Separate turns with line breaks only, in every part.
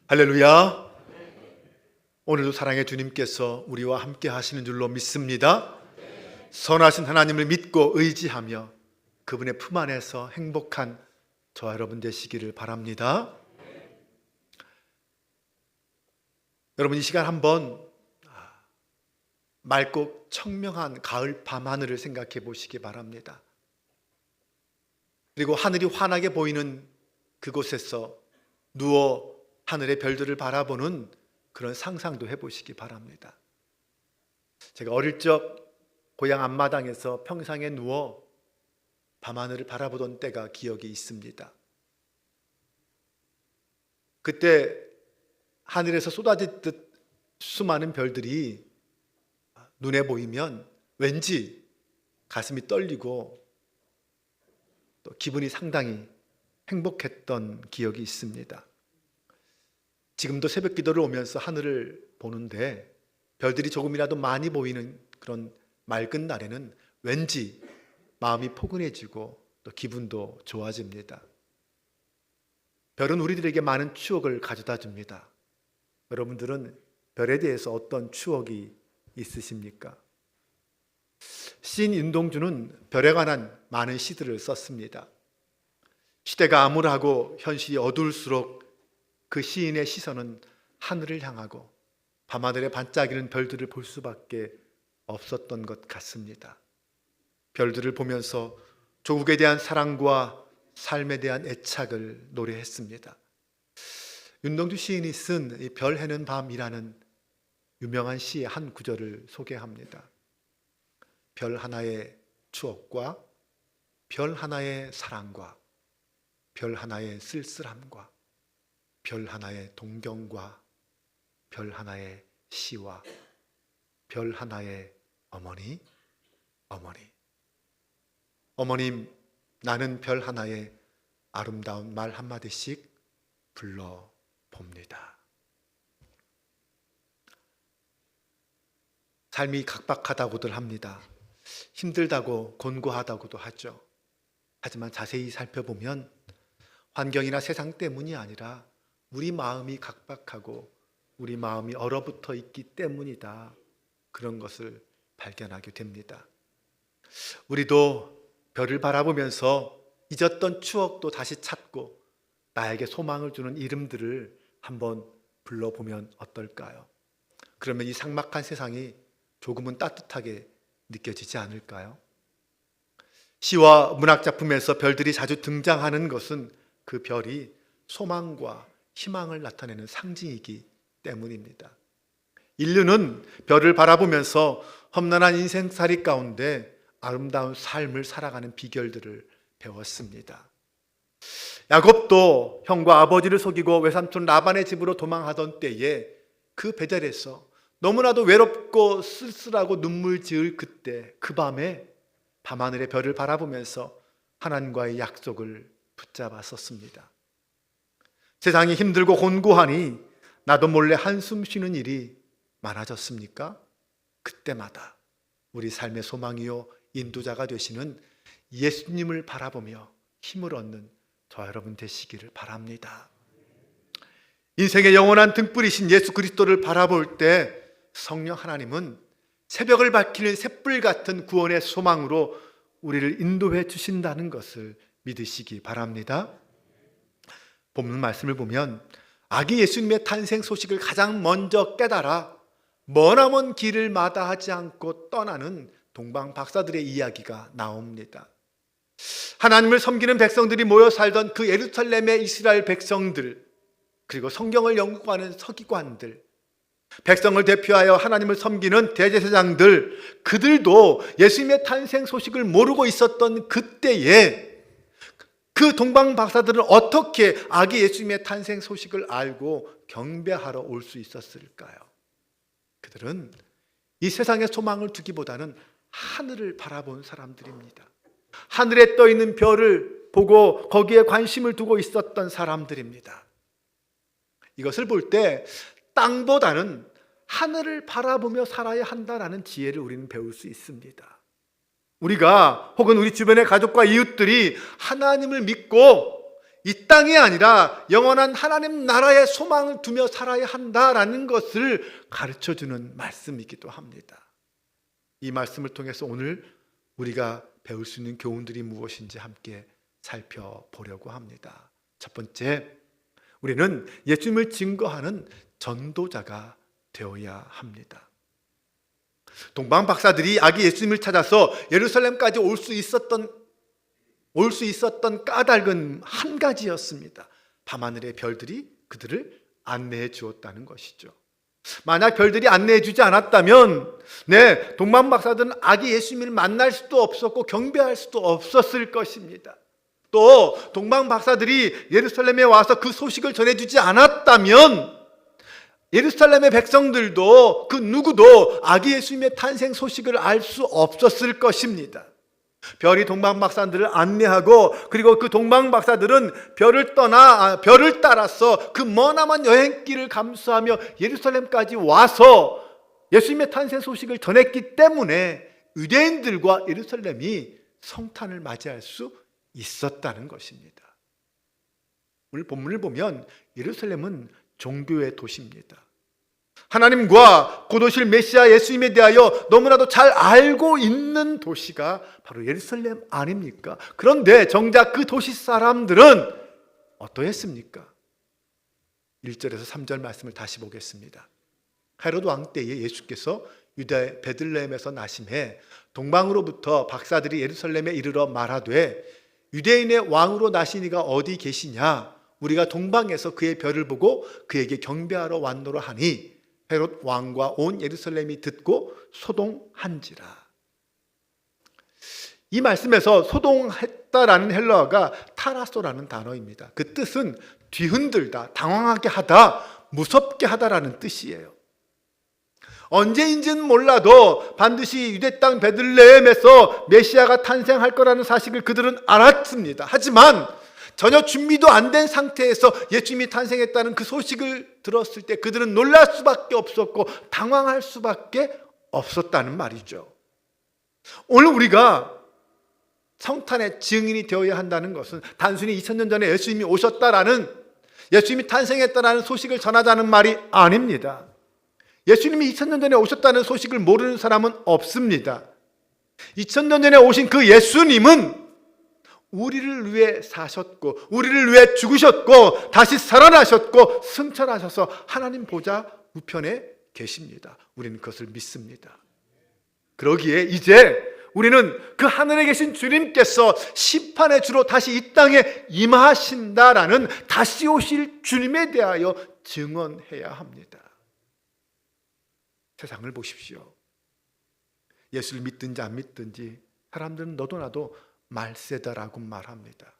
할렐루야. 오늘도 사랑의 주님께서 우리와 함께 하시는 줄로 믿습니다. 선하신 하나님을 믿고 의지하며 그분의 품 안에서 행복한 저와 여러분 되시기를 바랍니다. 여러분, 이 시간 한번 맑고 청명한 가을 밤하늘을 생각해 보시기 바랍니다. 그리고 하늘이 환하게 보이는 그곳에서 누워 하늘의 별들을 바라보는 그런 상상도 해보시기 바랍니다. 제가 어릴 적 고향 앞마당에서 평상에 누워 밤하늘을 바라보던 때가 기억이 있습니다. 그때 하늘에서 쏟아지듯 수많은 별들이 눈에 보이면 왠지 가슴이 떨리고 또 기분이 상당히 행복했던 기억이 있습니다. 지금도 새벽 기도를 오면서 하늘을 보는데 별들이 조금이라도 많이 보이는 그런 맑은 날에는 왠지 마음이 포근해지고 또 기분도 좋아집니다. 별은 우리들에게 많은 추억을 가져다 줍니다. 여러분들은 별에 대해서 어떤 추억이 있으십니까? 시인 윤동주는 별에 관한 많은 시들을 썼습니다. 시대가 암울하고 현실이 어두울수록 그 시인의 시선은 하늘을 향하고 밤하늘에 반짝이는 별들을 볼 수밖에 없었던 것 같습니다. 별들을 보면서 조국에 대한 사랑과 삶에 대한 애착을 노래했습니다. 윤동주 시인이 쓴 이 별 해는 밤이라는 유명한 시의 한 구절을 소개합니다. 별 하나의 추억과 별 하나의 사랑과 별 하나의 쓸쓸함과 별 하나의 동경과 별 하나의 시와 별 하나의 어머니, 어머님, 나는 별 하나의 아름다운 말 한마디씩 불러봅니다. 삶이 각박하다고들 합니다. 힘들다고 곤고하다고도 하죠. 하지만 자세히 살펴보면 환경이나 세상 때문이 아니라 우리 마음이 각박하고 우리 마음이 얼어붙어 있기 때문이다, 그런 것을 발견하게 됩니다. 우리도 별을 바라보면서 잊었던 추억도 다시 찾고 나에게 소망을 주는 이름들을 한번 불러보면 어떨까요? 그러면 이 삭막한 세상이 조금은 따뜻하게 느껴지지 않을까요? 시와 문학작품에서 별들이 자주 등장하는 것은 그 별이 소망과 희망을 나타내는 상징이기 때문입니다. 인류는 별을 바라보면서 험난한 인생살이 가운데 아름다운 삶을 살아가는 비결들을 배웠습니다. 야곱도 형과 아버지를 속이고 외삼촌 라반의 집으로 도망하던 때에 그 배달에서 너무나도 외롭고 쓸쓸하고 눈물 지을 그때, 그 밤에 밤하늘의 별을 바라보면서 하나님과의 약속을 붙잡았었습니다. 세상이 힘들고 곤고하니 나도 몰래 한숨 쉬는 일이 많아졌습니까? 그때마다 우리 삶의 소망이요 인도자가 되시는 예수님을 바라보며 힘을 얻는 저와 여러분 되시기를 바랍니다. 인생의 영원한 등불이신 예수 그리스도를 바라볼 때 성령 하나님은 새벽을 밝히는 샛불 같은 구원의 소망으로 우리를 인도해 주신다는 것을 믿으시기 바랍니다. 본문 말씀을 보면 아기 예수님의 탄생 소식을 가장 먼저 깨달아 머나먼 길을 마다하지 않고 떠나는 동방 박사들의 이야기가 나옵니다. 하나님을 섬기는 백성들이 모여 살던 그 예루살렘의 이스라엘 백성들, 그리고 성경을 연구하는 서기관들, 백성을 대표하여 하나님을 섬기는 대제사장들, 그들도 예수님의 탄생 소식을 모르고 있었던 그때에 그 동방 박사들은 어떻게 아기 예수님의 탄생 소식을 알고 경배하러 올 수 있었을까요? 그들은 이 세상에 소망을 두기보다는 하늘을 바라본 사람들입니다. 하늘에 떠 있는 별을 보고 거기에 관심을 두고 있었던 사람들입니다. 이것을 볼 때 땅보다는 하늘을 바라보며 살아야 한다라는 지혜를 우리는 배울 수 있습니다. 우리가 혹은 우리 주변의 가족과 이웃들이 하나님을 믿고 이 땅이 아니라 영원한 하나님 나라의 소망을 두며 살아야 한다라는 것을 가르쳐주는 말씀이기도 합니다. 이 말씀을 통해서 오늘 우리가 배울 수 있는 교훈들이 무엇인지 함께 살펴보려고 합니다. 첫 번째, 우리는 예수님을 증거하는 전도자가 되어야 합니다. 동방 박사들이 아기 예수님을 찾아서 예루살렘까지 올 수 있었던 까닭은 한 가지였습니다. 밤하늘의 별들이 그들을 안내해 주었다는 것이죠. 만약 별들이 안내해 주지 않았다면 동방 박사들은 아기 예수님을 만날 수도 없었고 경배할 수도 없었을 것입니다. 또 동방 박사들이 예루살렘에 와서 그 소식을 전해주지 않았다면 예루살렘의 백성들도 그 누구도 아기 예수님의 탄생 소식을 알 수 없었을 것입니다. 별이 동방 박사들을 안내하고 그리고 그 동방 박사들은 별을 따라서 그 머나먼 여행길을 감수하며 예루살렘까지 와서 예수님의 탄생 소식을 전했기 때문에 유대인들과 예루살렘이 성탄을 맞이할 수 있었다는 것입니다. 오늘 본문을 보면 예루살렘은 종교의 도시입니다. 하나님과 곧 오실 메시아 예수님에 대하여 너무나도 잘 알고 있는 도시가 바로 예루살렘 아닙니까? 그런데 정작 그 도시 사람들은 어떠했습니까? 1절에서 3절 말씀을 다시 보겠습니다. 헤롯 왕 때에 예수께서 유대 베들레헴에서 나심해 동방으로부터 박사들이 예루살렘에 이르러 말하되 유대인의 왕으로 나신 이가 어디 계시냐? 우리가 동방에서 그의 별을 보고 그에게 경배하러 왔노라 하니 헤롯 왕과 온 예루살렘이 듣고 소동한지라. 이 말씀에서 소동했다라는 헬라어가 타라소라는 단어입니다. 그 뜻은 뒤흔들다, 당황하게 하다, 무섭게 하다라는 뜻이에요. 언제인지는 몰라도 반드시 유대 땅 베들레헴에서 메시아가 탄생할 거라는 사실을 그들은 알았습니다. 하지만 전혀 준비도 안 된 상태에서 예수님이 탄생했다는 그 소식을 들었을 때 그들은 놀랄 수밖에 없었고 당황할 수밖에 없었다는 말이죠. 오늘 우리가 성탄의 증인이 되어야 한다는 것은 단순히 2000년 전에 예수님이 오셨다라는, 예수님이 탄생했다라는 소식을 전하자는 말이 아닙니다. 예수님이 2000년 전에 오셨다는 소식을 모르는 사람은 없습니다. 2000년 전에 오신 그 예수님은 우리를 위해 사셨고 우리를 위해 죽으셨고 다시 살아나셨고 승천하셔서 하나님 보좌 우편에 계십니다. 우리는 그것을 믿습니다. 그러기에 이제 우리는 그 하늘에 계신 주님께서 심판의 주로 다시 이 땅에 임하신다라는 다시 오실 주님에 대하여 증언해야 합니다. 세상을 보십시오. 예수를 믿든지 안 믿든지 사람들은 너도 나도 말세다라고 말합니다.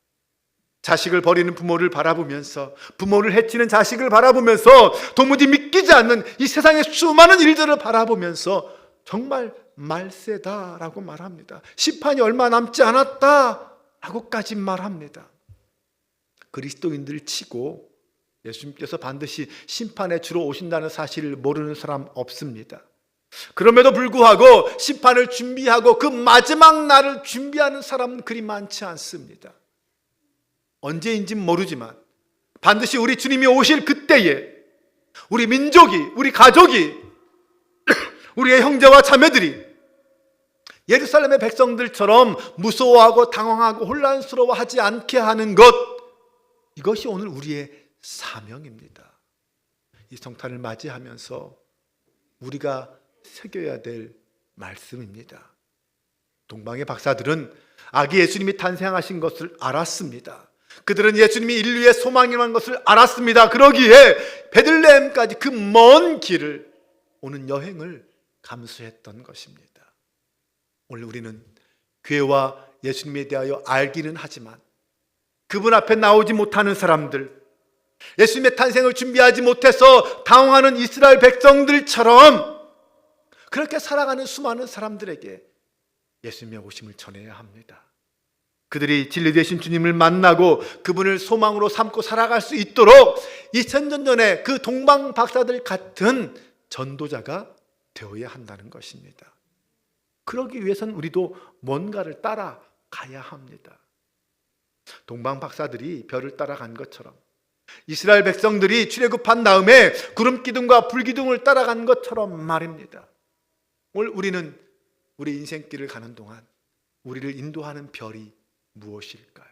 자식을 버리는 부모를 바라보면서, 부모를 해치는 자식을 바라보면서, 도무지 믿기지 않는 이 세상의 수많은 일들을 바라보면서 정말 말세다라고 말합니다. 심판이 얼마 남지 않았다라고까지 말합니다. 그리스도인들 치고 예수님께서 반드시 심판의 주로 오신다는 사실을 모르는 사람 없습니다. 그럼에도 불구하고 심판을 준비하고 그 마지막 날을 준비하는 사람은 그리 많지 않습니다. 언제인지는 모르지만 반드시 우리 주님이 오실 그때에 우리 민족이, 우리 가족이, 우리의 형제와 자매들이 예루살렘의 백성들처럼 무서워하고 당황하고 혼란스러워하지 않게 하는 것, 이것이 오늘 우리의 사명입니다. 이 성탄을 맞이하면서 우리가 새겨야 될 말씀입니다. 동방의 박사들은 아기 예수님이 탄생하신 것을 알았습니다. 그들은 예수님이 인류의 소망이라는 것을 알았습니다. 그러기에 베들레헴까지 그 먼 길을 오는 여행을 감수했던 것입니다. 오늘 우리는 교회와 예수님에 대하여 알기는 하지만 그분 앞에 나오지 못하는 사람들, 예수님의 탄생을 준비하지 못해서 당황하는 이스라엘 백성들처럼 그렇게 살아가는 수많은 사람들에게 예수님의 오심을 전해야 합니다. 그들이 진리 되신 주님을 만나고 그분을 소망으로 삼고 살아갈 수 있도록 2000년 전에 그 동방 박사들 같은 전도자가 되어야 한다는 것입니다. 그러기 위해서는 우리도 뭔가를 따라가야 합니다. 동방 박사들이 별을 따라간 것처럼, 이스라엘 백성들이 출애굽한 다음에 구름 기둥과 불 기둥을 따라간 것처럼 말입니다. 오늘 우리는 우리 인생길을 가는 동안 우리를 인도하는 별이 무엇일까요?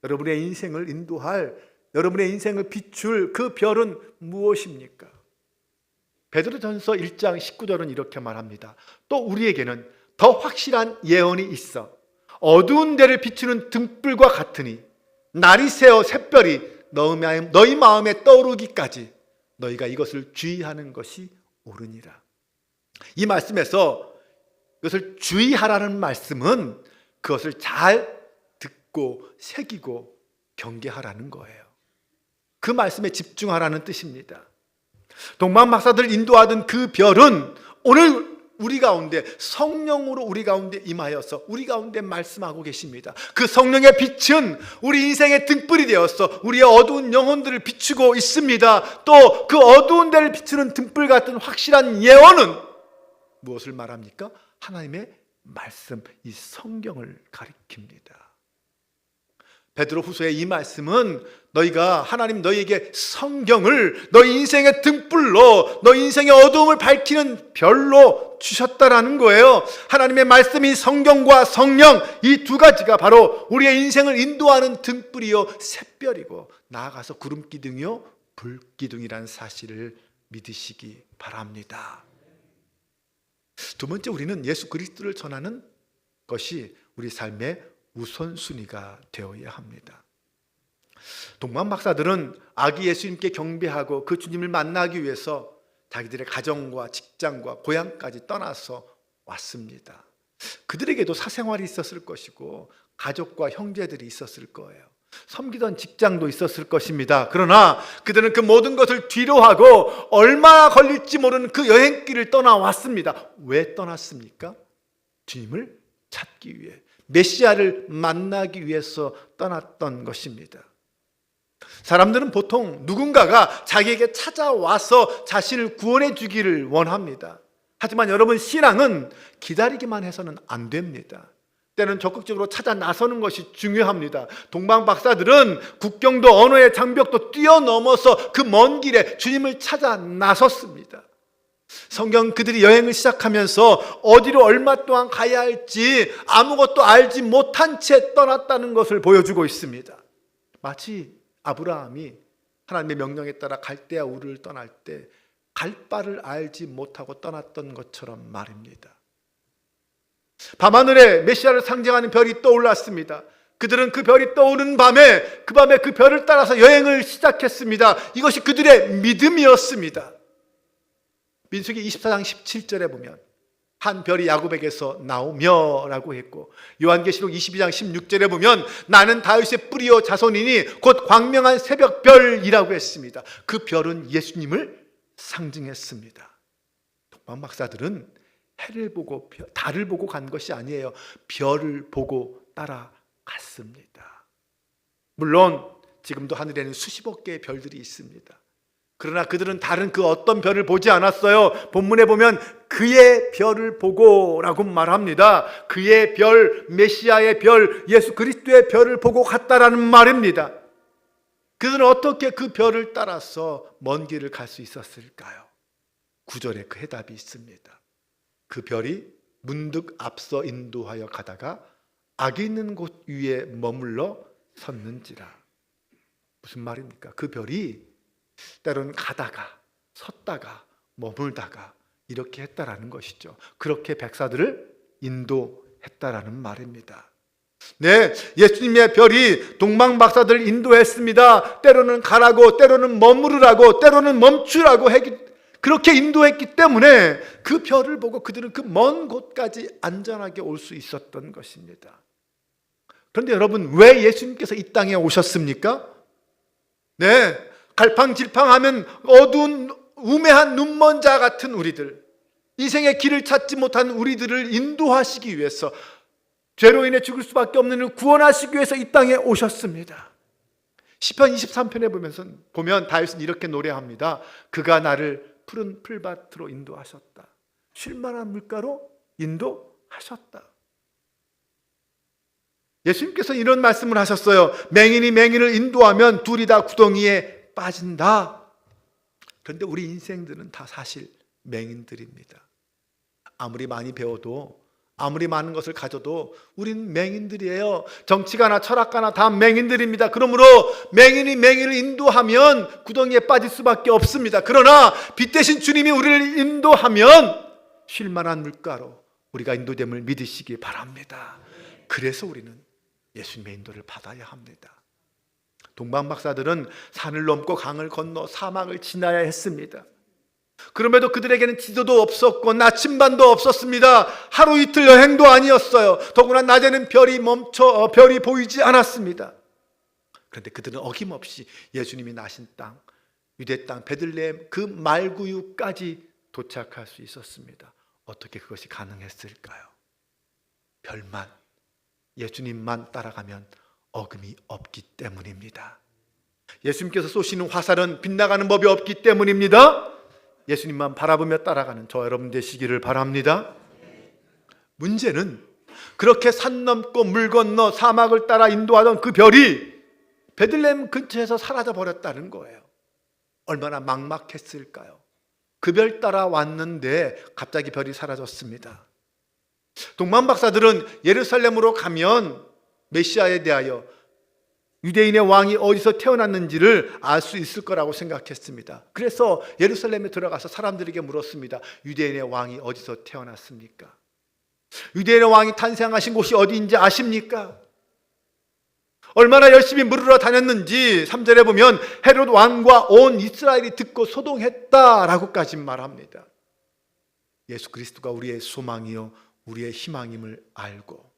여러분의 인생을 인도할, 여러분의 인생을 비출 그 별은 무엇입니까? 베드로전서 1장 19절은 이렇게 말합니다. 또 우리에게는 더 확실한 예언이 있어 어두운 데를 비추는 등불과 같으니 날이 새어 샛별이 너희 마음에 떠오르기까지 너희가 이것을 주의하는 것이 옳으니라. 이 말씀에서 이것을 주의하라는 말씀은 그것을 잘 듣고 새기고 경계하라는 거예요. 그 말씀에 집중하라는 뜻입니다. 동방 박사들 인도하던 그 별은 오늘 우리 가운데 성령으로 우리 가운데 임하여서 우리 가운데 말씀하고 계십니다. 그 성령의 빛은 우리 인생의 등불이 되어서 우리의 어두운 영혼들을 비추고 있습니다. 또 그 어두운 데를 비추는 등불 같은 확실한 예언은 무엇을 말합니까? 하나님의 말씀, 이 성경을 가리킵니다. 베드로후서의 이 말씀은 너희가 하나님 너희에게 성경을 너희 인생의 등불로, 너희 인생의 어두움을 밝히는 별로 주셨다라는 거예요. 하나님의 말씀이 성경과 성령, 이 두 가지가 바로 우리의 인생을 인도하는 등불이요 샛별이고 나아가서 구름기둥이요 불기둥이라는 사실을 믿으시기 바랍니다. 두 번째, 우리는 예수 그리스도를 전하는 것이 우리 삶의 우선순위가 되어야 합니다. 동방 박사들은 아기 예수님께 경배하고 그 주님을 만나기 위해서 자기들의 가정과 직장과 고향까지 떠나서 왔습니다. 그들에게도 사생활이 있었을 것이고 가족과 형제들이 있었을 거예요. 섬기던 직장도 있었을 것입니다. 그러나 그들은 그 모든 것을 뒤로하고 얼마나 걸릴지 모르는 그 여행길을 떠나왔습니다. 왜 떠났습니까? 주님을 찾기 위해, 메시아를 만나기 위해서 떠났던 것입니다. 사람들은 보통 누군가가 자기에게 찾아와서 자신을 구원해 주기를 원합니다. 하지만 여러분, 신앙은 기다리기만 해서는 안 됩니다. 때는 적극적으로 찾아 나서는 것이 중요합니다. 동방 박사들은 국경도 언어의 장벽도 뛰어넘어서 그 먼 길에 주님을 찾아 나섰습니다. 성경 그들이 여행을 시작하면서 어디로 얼마 동안 가야 할지 아무것도 알지 못한 채 떠났다는 것을 보여주고 있습니다. 마치 아브라함이 하나님의 명령에 따라 갈대아 우르를 떠날 때 갈 바를 알지 못하고 떠났던 것처럼 말입니다. 밤하늘에 메시아를 상징하는 별이 떠올랐습니다. 그들은 그 별이 떠오르는 밤에 그 별을 따라서 여행을 시작했습니다. 이것이 그들의 믿음이었습니다. 민수기 24장 17절에 보면 한 별이 야곱에게서 나오며 라고 했고, 요한계시록 22장 16절에 보면 나는 다윗의 뿌리요 자손이니 곧 광명한 새벽별이라고 했습니다. 그 별은 예수님을 상징했습니다. 동방 박사들은 해를 보고 달을 보고 간 것이 아니에요. 별을 보고 따라갔습니다. 물론 지금도 하늘에는 수십억 개의 별들이 있습니다. 그러나 그들은 다른 그 어떤 별을 보지 않았어요. 본문에 보면 그의 별을 보고 라고 말합니다. 그의 별, 메시아의 별, 예수 그리스도의 별을 보고 갔다라는 말입니다. 그들은 어떻게 그 별을 따라서 먼 길을 갈 수 있었을까요? 9절에 그 해답이 있습니다. 그 별이 문득 앞서 인도하여 가다가 악이 있는 곳 위에 머물러 섰는지라. 무슨 말입니까? 그 별이 때로는 가다가 섰다가 머물다가 이렇게 했다라는 것이죠. 그렇게 백사들을 인도했다라는 말입니다. 네, 예수님의 별이 동방 박사들을 인도했습니다. 때로는 가라고, 때로는 머무르라고, 때로는 멈추라고 그렇게 인도했기 때문에 그 별을 보고 그들은 그 먼 곳까지 안전하게 올 수 있었던 것입니다. 그런데 여러분, 왜 예수님께서 이 땅에 오셨습니까? 네, 갈팡질팡하면 어두운 우매한 눈먼 자 같은 우리들, 인생의 길을 찾지 못한 우리들을 인도하시기 위해서, 죄로 인해 죽을 수밖에 없는 일을 구원하시기 위해서 이 땅에 오셨습니다. 시편 23편에 보면 다윗은 이렇게 노래합니다. 그가 나를 푸른 풀밭으로 인도하셨다. 쉴만한 물가로 인도하셨다. 예수님께서 이런 말씀을 하셨어요. 맹인이 맹인을 인도하면 둘이 다 구덩이에 빠진다. 그런데 우리 인생들은 다 사실 맹인들입니다. 아무리 많이 배워도, 아무리 많은 것을 가져도 우리는 맹인들이에요. 정치가나 철학가나 다 맹인들입니다. 그러므로 맹인이 맹인을 인도하면 구덩이에 빠질 수밖에 없습니다. 그러나 빛 대신 주님이 우리를 인도하면 쉴만한 물가로 우리가 인도됨을 믿으시기 바랍니다. 그래서 우리는 예수님의 인도를 받아야 합니다. 동방 박사들은 산을 넘고 강을 건너 사막을 지나야 했습니다. 그럼에도 그들에게는 지도도 없었고 나침반도 없었습니다. 하루 이틀 여행도 아니었어요. 더구나 낮에는 별이 보이지 않았습니다. 그런데 그들은 어김없이 예수님이 나신 땅, 유대 땅 베들레헴 그 말구유까지 도착할 수 있었습니다. 어떻게 그것이 가능했을까요? 별만, 예수님만 따라가면 어금이 없기 때문입니다. 예수님께서 쏘시는 화살은 빗나가는 법이 없기 때문입니다. 예수님만 바라보며 따라가는 저 여러분 되시기를 바랍니다. 문제는 그렇게 산 넘고 물 건너 사막을 따라 인도하던 그 별이 베들레헴 근처에서 사라져 버렸다는 거예요. 얼마나 막막했을까요? 그 별 따라 왔는데 갑자기 별이 사라졌습니다. 동방 박사들은 예루살렘으로 가면 메시아에 대하여 유대인의 왕이 어디서 태어났는지를 알 수 있을 거라고 생각했습니다. 그래서 예루살렘에 들어가서 사람들에게 물었습니다. 유대인의 왕이 어디서 태어났습니까? 유대인의 왕이 탄생하신 곳이 어디인지 아십니까? 얼마나 열심히 물으러 다녔는지 3절에 보면 헤롯 왕과 온 이스라엘이 듣고 소동했다라고까지 말합니다. 예수 그리스도가 우리의 소망이요 우리의 희망임을 알고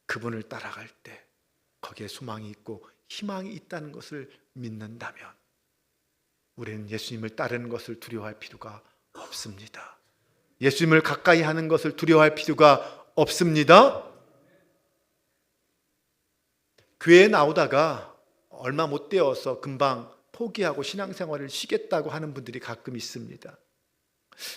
그분을 따라갈 때 거기에 소망이 있고 희망이 있다는 것을 믿는다면 우리는 예수님을 따르는 것을 두려워할 필요가 없습니다. 예수님을 가까이 하는 것을 두려워할 필요가 없습니다. 교회에 나오다가 얼마 못 되어서 금방 포기하고 신앙생활을 쉬겠다고 하는 분들이 가끔 있습니다.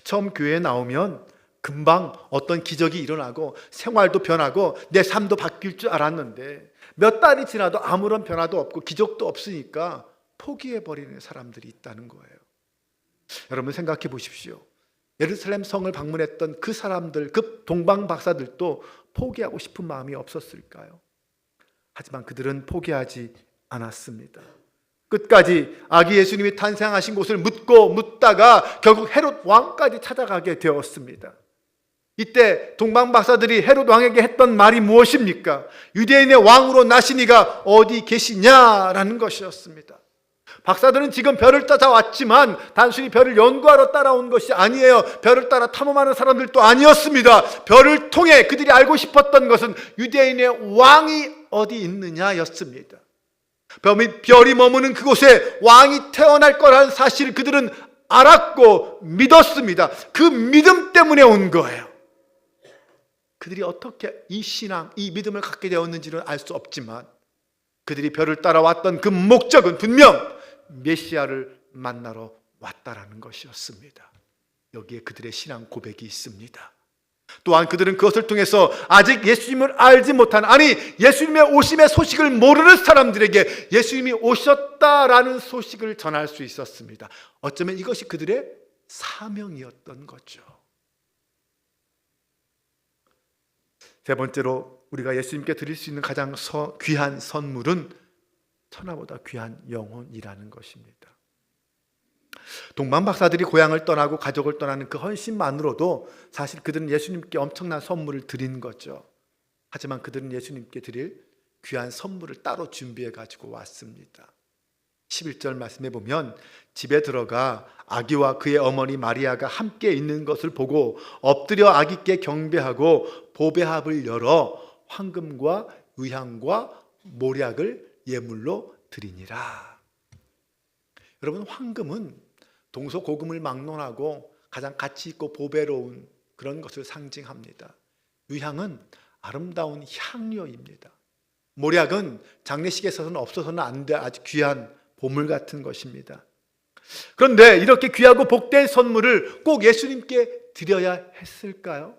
처음 교회에 나오면 금방 어떤 기적이 일어나고 생활도 변하고 내 삶도 바뀔 줄 알았는데 몇 달이 지나도 아무런 변화도 없고 기적도 없으니까 포기해버리는 사람들이 있다는 거예요. 여러분 생각해 보십시오. 예루살렘 성을 방문했던 그 사람들, 그 동방 박사들도 포기하고 싶은 마음이 없었을까요? 하지만 그들은 포기하지 않았습니다. 끝까지 아기 예수님이 탄생하신 곳을 묻다가 결국 헤롯 왕까지 찾아가게 되었습니다. 이때 동방 박사들이 헤롯 왕에게 했던 말이 무엇입니까? 유대인의 왕으로 나시니가 어디 계시냐라는 것이었습니다. 박사들은 지금 별을 찾아왔지만 단순히 별을 연구하러 따라온 것이 아니에요. 별을 따라 탐험하는 사람들도 아니었습니다. 별을 통해 그들이 알고 싶었던 것은 유대인의 왕이 어디 있느냐였습니다. 별이 머무는 그곳에 왕이 태어날 거라는 사실을 그들은 알았고 믿었습니다. 그 믿음 때문에 온 거예요. 그들이 어떻게 이 신앙, 이 믿음을 갖게 되었는지는 알 수 없지만 그들이 별을 따라왔던 그 목적은 분명 메시아를 만나러 왔다라는 것이었습니다. 여기에 그들의 신앙 고백이 있습니다. 또한 그들은 그것을 통해서 아직 예수님을 알지 못한, 아니 예수님의 오심의 소식을 모르는 사람들에게 예수님이 오셨다라는 소식을 전할 수 있었습니다. 어쩌면 이것이 그들의 사명이었던 거죠. 세 번째로 우리가 예수님께 드릴 수 있는 가장 귀한 선물은 천하보다 귀한 영혼이라는 것입니다. 동방 박사들이 고향을 떠나고 가족을 떠나는 그 헌신만으로도 사실 그들은 예수님께 엄청난 선물을 드린 거죠. 하지만 그들은 예수님께 드릴 귀한 선물을 따로 준비해 가지고 왔습니다. 11절 말씀해 보면 집에 들어가 아기와 그의 어머니 마리아가 함께 있는 것을 보고 엎드려 아기께 경배하고 보배합을 열어 황금과 의향과 모략을 예물로 드리니라. 여러분, 황금은 동서고금을 막론하고 가장 가치 있고 보배로운 그런 것을 상징합니다. 의향은 아름다운 향료입니다. 모략은 장례식에서는 없어서는 안 될 아주 귀한 보물 같은 것입니다. 그런데 이렇게 귀하고 복된 선물을 꼭 예수님께 드려야 했을까요?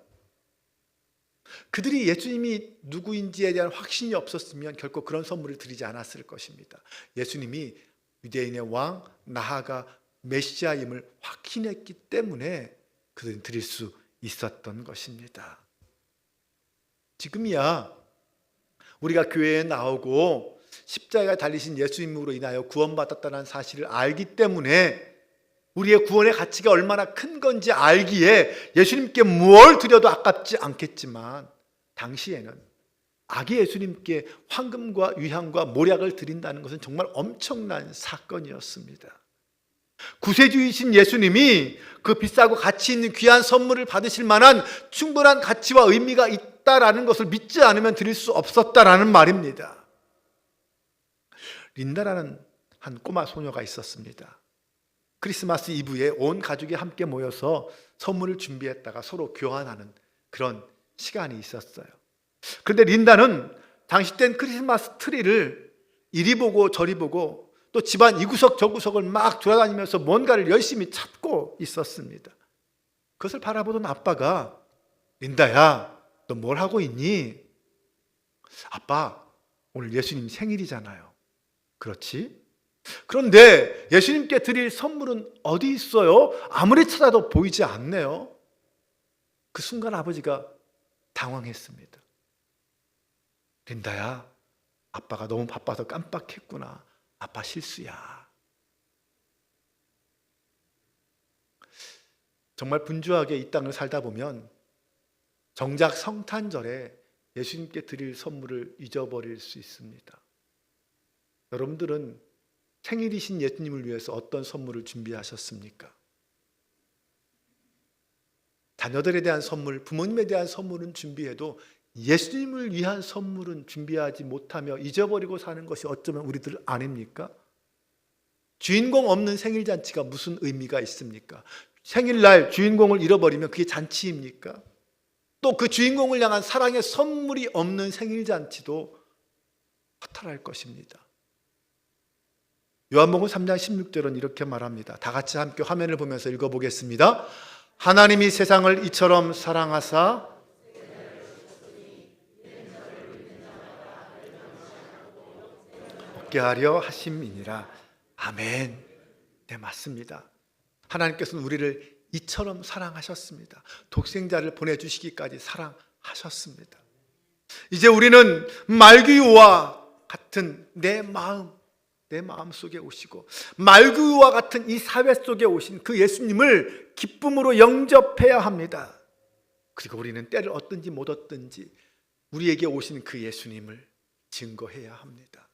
그들이 예수님이 누구인지에 대한 확신이 없었으면 결코 그런 선물을 드리지 않았을 것입니다. 예수님이 유대인의 왕, 나아가 메시아임을 확신했기 때문에 그들은 드릴 수 있었던 것입니다. 지금이야 우리가 교회에 나오고 십자가에 달리신 예수님으로 인하여 구원받았다는 사실을 알기 때문에 우리의 구원의 가치가 얼마나 큰 건지 알기에 예수님께 뭘 드려도 아깝지 않겠지만, 당시에는 아기 예수님께 황금과 유향과 모략을 드린다는 것은 정말 엄청난 사건이었습니다. 구세주이신 예수님이 그 비싸고 가치 있는 귀한 선물을 받으실 만한 충분한 가치와 의미가 있다라는 것을 믿지 않으면 드릴 수 없었다라는 말입니다. 린다라는 한 꼬마 소녀가 있었습니다. 크리스마스 이브에 온 가족이 함께 모여서 선물을 준비했다가 서로 교환하는 그런 시간이 있었어요. 그런데 린다는 당시 땐 크리스마스 트리를 이리 보고 저리 보고 또 집안 이구석 저구석을 막 돌아다니면서 뭔가를 열심히 찾고 있었습니다. 그것을 바라보던 아빠가, 린다야, 너 뭘 하고 있니? 아빠, 오늘 예수님 생일이잖아요. 그렇지? 그런데 예수님께 드릴 선물은 어디 있어요? 아무리 찾아도 보이지 않네요. 그 순간 아버지가 당황했습니다. 린다야, 아빠가 너무 바빠서 깜빡했구나. 아빠 실수야. 정말 분주하게 이 땅을 살다 보면 정작 성탄절에 예수님께 드릴 선물을 잊어버릴 수 있습니다. 여러분들은 생일이신 예수님을 위해서 어떤 선물을 준비하셨습니까? 자녀들에 대한 선물, 부모님에 대한 선물은 준비해도 예수님을 위한 선물은 준비하지 못하며 잊어버리고 사는 것이 어쩌면 우리들 아닙니까? 주인공 없는 생일잔치가 무슨 의미가 있습니까? 생일날 주인공을 잃어버리면 그게 잔치입니까? 또 그 주인공을 향한 사랑의 선물이 없는 생일잔치도 허탈할 것입니다. 요한복음 3장 16절은 이렇게 말합니다. 다 같이 함께 화면을 보면서 읽어보겠습니다. 하나님이 세상을 이처럼 사랑하사 얻게 하려 하심이니라. 아멘. 네, 맞습니다. 하나님께서는 우리를 이처럼 사랑하셨습니다. 독생자를 보내주시기까지 사랑하셨습니다. 이제 우리는 말귀와 같은 내 마음 속에 오시고 말귀와 같은 이 사회 속에 오신 그 예수님을 기쁨으로 영접해야 합니다. 그리고 우리는 때를 얻든지 못 얻든지 우리에게 오신 그 예수님을 증거해야 합니다.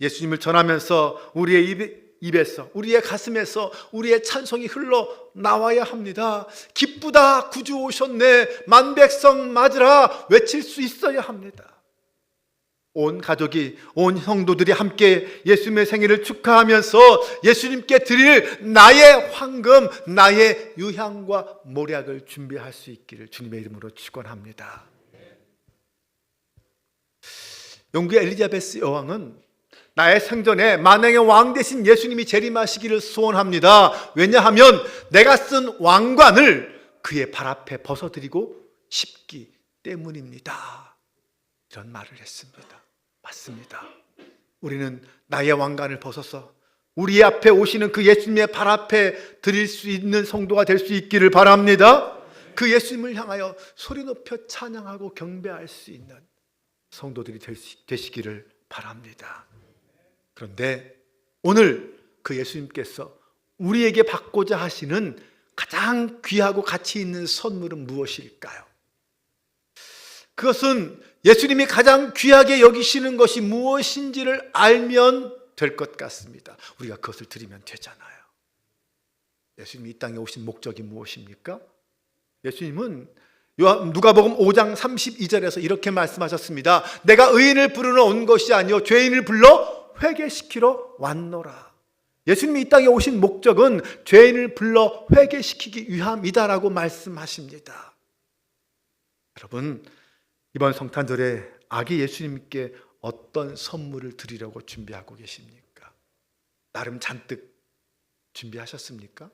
예수님을 전하면서 우리의 입에서, 우리의 가슴에서 우리의 찬송이 흘러나와야 합니다. 기쁘다, 구주 오셨네, 만백성 맞으라 외칠 수 있어야 합니다. 온 가족이, 온 성도들이 함께 예수님의 생일을 축하하면서 예수님께 드릴 나의 황금, 나의 유향과 모략을 준비할 수 있기를 주님의 이름으로 축원합니다. 영국의 엘리자베스 여왕은 나의 생전에 만왕의 왕 되신 예수님이 재림하시기를 소원합니다. 왜냐하면 내가 쓴 왕관을 그의 발 앞에 벗어드리고 싶기 때문입니다. 이런 말을 했습니다. 맞습니다. 우리는 나의 왕관을 벗어서 우리 앞에 오시는 그 예수님의 발 앞에 드릴 수 있는 성도가 될 수 있기를 바랍니다. 그 예수님을 향하여 소리 높여 찬양하고 경배할 수 있는 성도들이 되시기를 바랍니다. 그런데 오늘 그 예수님께서 우리에게 받고자 하시는 가장 귀하고 가치 있는 선물은 무엇일까요? 그것은 예수님이 가장 귀하게 여기시는 것이 무엇인지를 알면 될 것 같습니다. 우리가 그것을 드리면 되잖아요. 예수님이 이 땅에 오신 목적이 무엇입니까? 예수님은 누가복음 5장 32절에서 이렇게 말씀하셨습니다. 내가 의인을 부르러 온 것이 아니요 죄인을 불러 회개시키러 왔노라. 예수님이 이 땅에 오신 목적은 죄인을 불러 회개시키기 위함이다라고 말씀하십니다. 여러분, 이번 성탄절에 아기 예수님께 어떤 선물을 드리려고 준비하고 계십니까? 나름 잔뜩 준비하셨습니까?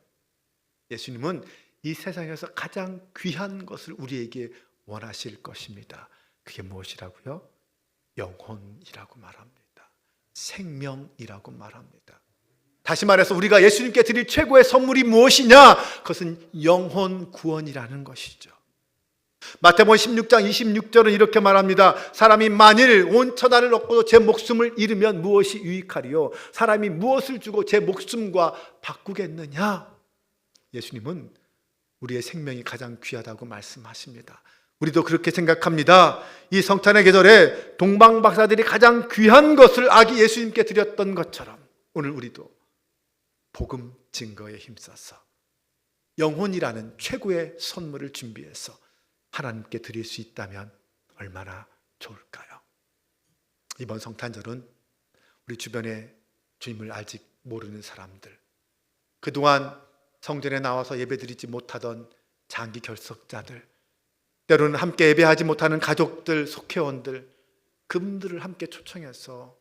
예수님은 이 세상에서 가장 귀한 것을 우리에게 원하실 것입니다. 그게 무엇이라고요? 영혼이라고 말합니다. 생명이라고 말합니다. 다시 말해서 우리가 예수님께 드릴 최고의 선물이 무엇이냐? 그것은 영혼 구원이라는 것이죠. 마태복음 16장 26절은 이렇게 말합니다. 사람이 만일 온 천하를 얻고도 제 목숨을 잃으면 무엇이 유익하리요? 사람이 무엇을 주고 제 목숨과 바꾸겠느냐? 예수님은 우리의 생명이 가장 귀하다고 말씀하십니다. 우리도 그렇게 생각합니다. 이 성탄의 계절에 동방박사들이 가장 귀한 것을 아기 예수님께 드렸던 것처럼 오늘 우리도 복음 증거에 힘써서 영혼이라는 최고의 선물을 준비해서 하나님께 드릴 수 있다면 얼마나 좋을까요? 이번 성탄절은 우리 주변에 주님을 아직 모르는 사람들, 그동안 성전에 나와서 예배드리지 못하던 장기 결석자들, 때로는 함께 예배하지 못하는 가족들, 속회원들, 그분들을 함께 초청해서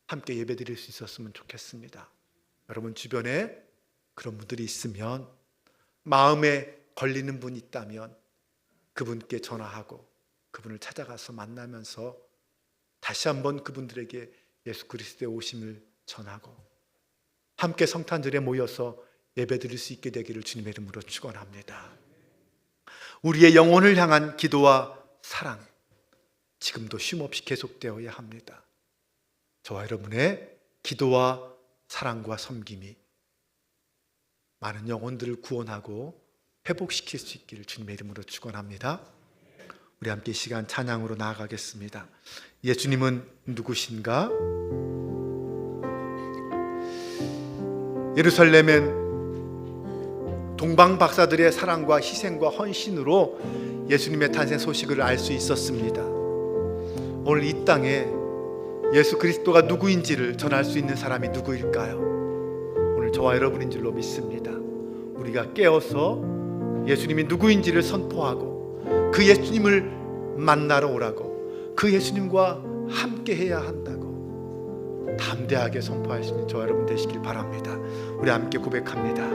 함께 예배드릴 수 있었으면 좋겠습니다. 여러분 주변에 그런 분들이 있으면, 마음에 걸리는 분이 있다면 그분께 전화하고 그분을 찾아가서 만나면서 다시 한번 그분들에게 예수 그리스도의 오심을 전하고 함께 성탄절에 모여서 예배드릴 수 있게 되기를 주님의 이름으로 축원합니다. 우리의 영혼을 향한 기도와 사랑, 지금도 쉼없이 계속되어야 합니다. 저와 여러분의 기도와 사랑과 섬김이 많은 영혼들을 구원하고 회복시킬 수 있기를 주님의 이름으로 축원합니다. 우리 함께 이 시간 찬양으로 나아가겠습니다. 예수님은 누구신가? 예루살렘엔 동방 박사들의 사랑과 희생과 헌신으로 예수님의 탄생 소식을 알 수 있었습니다. 오늘 이 땅에 예수 그리스도가 누구인지를 전할 수 있는 사람이 누구일까요? 오늘 저와 여러분인 줄로 믿습니다. 우리가 깨어서 예수님이 누구인지를 선포하고 그 예수님을 만나러 오라고, 그 예수님과 함께 해야 한다고 담대하게 선포할 수 있는 저와 여러분 되시길 바랍니다. 우리 함께 고백합니다.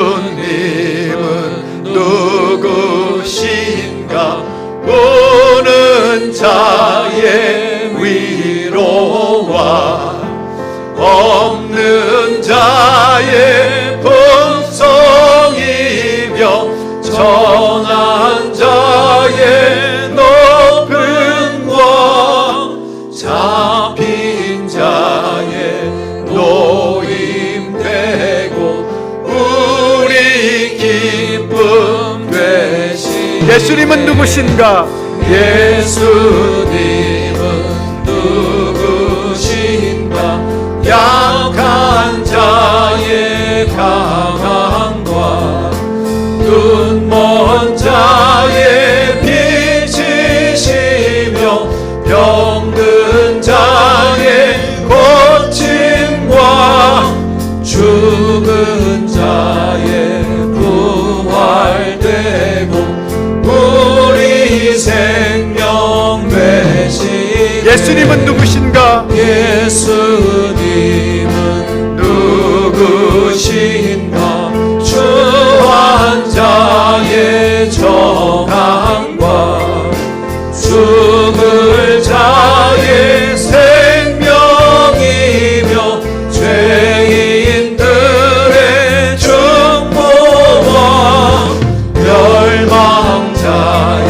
예수님은 누구신가? 우는 자의 위로와 없는 자의 풍성이며 전한 자의 높음과 잡힌 자의 노임되고 우리 기쁨 되시. 예수님은 누구신가? 예수님은 누구신가? 약한 자의 강함과 눈먼 자의 빛이시며 병든 자의 고침과 죽은 자의 부활되고 우리 생명 되시. 예수님은 누구신가? 예수님은 누구신가? 주한 자의 정함과 죽을 자의 생명이며 죄인들의 중보와 멸망자의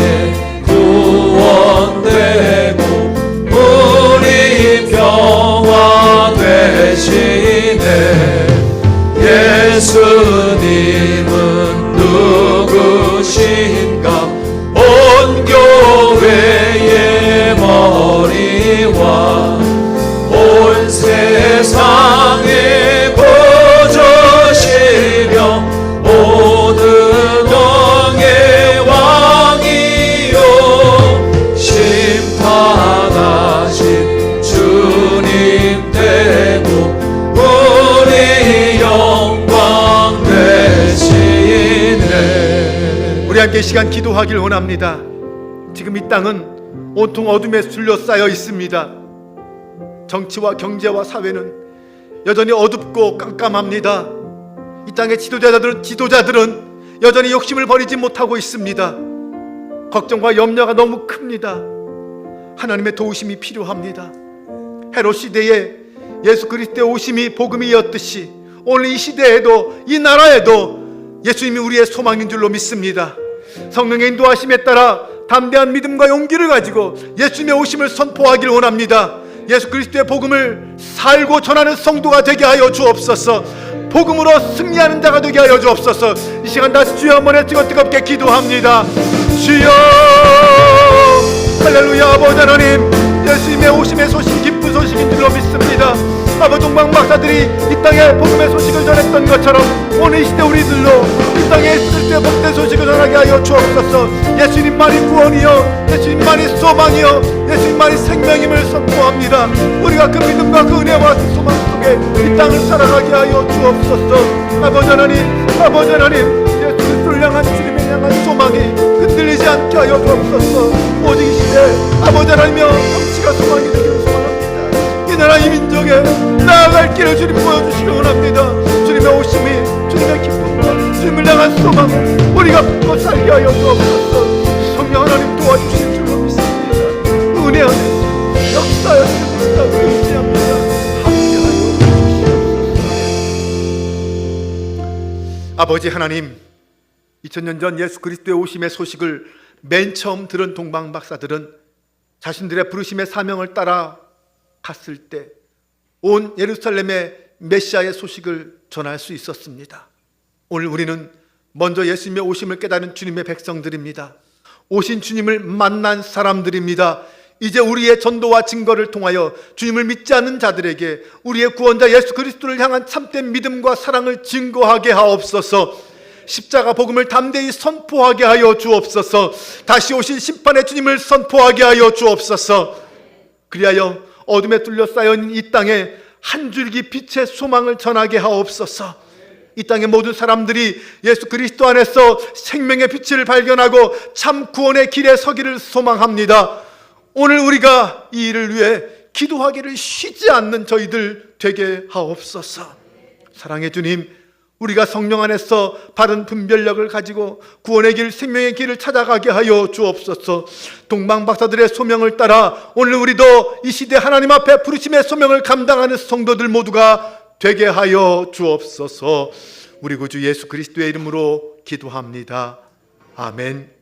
구원되고 우리 평화 되시네. 예수님은 누구신가? 온 교회의 머리와 온 세상의 보조시며 모든 왕의 왕이요 심판하신 주님 되고 우리 영광 되시네. 우리 함께 이 시간 기도하길 원합니다. 지금 이 땅은 온통 어둠에 둘러싸여 있습니다. 정치와 경제와 사회는 여전히 어둡고 깜깜합니다. 이 땅의 지도자들은 여전히 욕심을 버리지 못하고 있습니다. 걱정과 염려가 너무 큽니다. 하나님의 도우심이 필요합니다. 헤롯 시대에 예수 그리스도의 오심이 복음이었듯이 오늘 이 시대에도 이 나라에도 예수님이 우리의 소망인 줄로 믿습니다. 성령의 인도하심에 따라 담대한 믿음과 용기를 가지고 예수님의 오심을 선포하기를 원합니다. 예수 그리스도의 복음을 살고 전하는 성도가 되게 하여 주옵소서. 복음으로 승리하는 자가 되게 하여 주옵소서. 이 시간 다시 주여 한번 외치고 뜨겁게 기도합니다. 주여, 할렐루야. 아버지 하나님, 예수님의 오심의 소식 기쁜 소식인 줄로 믿습니다. 아버지, 동방 박사들이 이 땅에 복음의 소식을 전했던 것처럼 오늘 이 시대 우리들로 이 땅에 예수 그리스도의 복된 소식을 전하게 하여 주옵소서. 예수님만이 구원이요, 예수님만이 소망이요, 예수님만이 생명임을 선포합니다. 우리가 그 믿음과 그 은혜와 그 소망 속에 이 땅을 살아가게 하여 주옵소서. 아버지 하나님, 예수 그리스도를 향한 주님을 향한 소망이 흔들리지 않게 하여 주옵소서. 오직 이 시대 아버지 하나님이여 정치가 소망이 되기를 소망합니다. 이 나라 이 민족에 나아갈 길을 주님 보여주시기 원합니다. 주님의 오심이, 주님의 기쁨과 주님을 향한 소망을 우리가 붙고 살게 하여 주옵소서. 성령 하나님 도와주실 줄로 믿습니다. 은혜 안에 역사하여 주시옵소서. 의지합니다. 함께하여 주시옵소서. 아버지 하나님, 2000년 전 예수 그리스도의 오심의 소식을 맨 처음 들은 동방 박사들은 자신들의 부르심의 사명을 따라 갔을 때 온 예루살렘에 메시아의 소식을 전할 수 있었습니다. 오늘 우리는 먼저 예수님의 오심을 깨달은 주님의 백성들입니다. 오신 주님을 만난 사람들입니다. 이제 우리의 전도와 증거를 통하여 주님을 믿지 않는 자들에게 우리의 구원자 예수 그리스도를 향한 참된 믿음과 사랑을 증거하게 하옵소서. 십자가 복음을 담대히 선포하게 하여 주옵소서. 다시 오신 심판의 주님을 선포하게 하여 주옵소서. 그리하여 어둠에 둘러싸여 있는 이 땅에 한 줄기 빛의 소망을 전하게 하옵소서. 이 땅의 모든 사람들이 예수 그리스도 안에서 생명의 빛을 발견하고 참 구원의 길에 서기를 소망합니다. 오늘 우리가 이 일을 위해 기도하기를 쉬지 않는 저희들 되게 하옵소서. 사랑의 주님, 우리가 성령 안에서 바른 분별력을 가지고 구원의 길, 생명의 길을 찾아가게 하여 주옵소서. 동방 박사들의 소명을 따라 오늘 우리도 이 시대 하나님 앞에 부르심의 소명을 감당하는 성도들 모두가 되게 하여 주옵소서. 우리 구주 예수 그리스도의 이름으로 기도합니다. 아멘.